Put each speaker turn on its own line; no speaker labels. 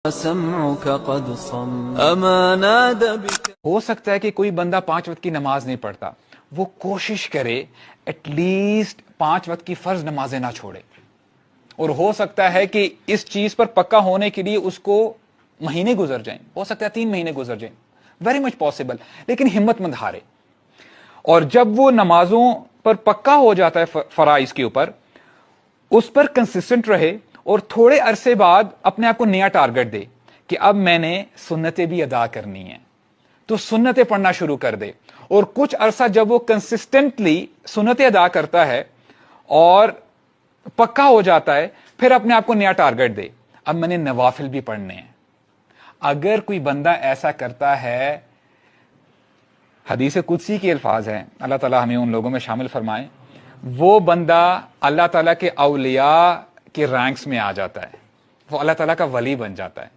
سمعك قد صم اما نادى بك.
ہو سکتا ہے کہ کوئی بندہ 5 وقت کی نماز نہیں پڑھتا، وہ کوشش کرے ایٹ لیسٹ 5 وقت کی فرض نمازیں نہ چھوڑے، اور ہو سکتا ہے کہ اس چیز پر پکا ہونے کے لیے اس کو مہینے گزر جائیں، ہو سکتا ہے 3 مہینے گزر جائیں، ویری مچ پاسبل، لیکن ہمت مند ہارے. اور جب وہ نمازوں پر پکا ہو جاتا ہے فرائض کے اوپر، اس پر کنسسٹنٹ رہے اور تھوڑے عرصے بعد اپنے آپ کو نیا ٹارگٹ دے کہ اب میں نے سنتیں بھی ادا کرنی ہیں، تو سنتیں پڑھنا شروع کر دے. اور کچھ عرصہ جب وہ کنسسٹنٹلی سنتیں ادا کرتا ہے اور پکا ہو جاتا ہے، پھر اپنے آپ کو نیا ٹارگٹ دے، اب میں نے نوافل بھی پڑھنے ہیں. اگر کوئی بندہ ایسا کرتا ہے، حدیث قدسی کے الفاظ ہیں، اللہ تعالیٰ ہمیں ان لوگوں میں شامل فرمائے، وہ بندہ اللہ تعالیٰ کے اولیاء کے رینکس میں آ جاتا ہے، وہ اللہ تعالیٰ کا ولی بن جاتا ہے.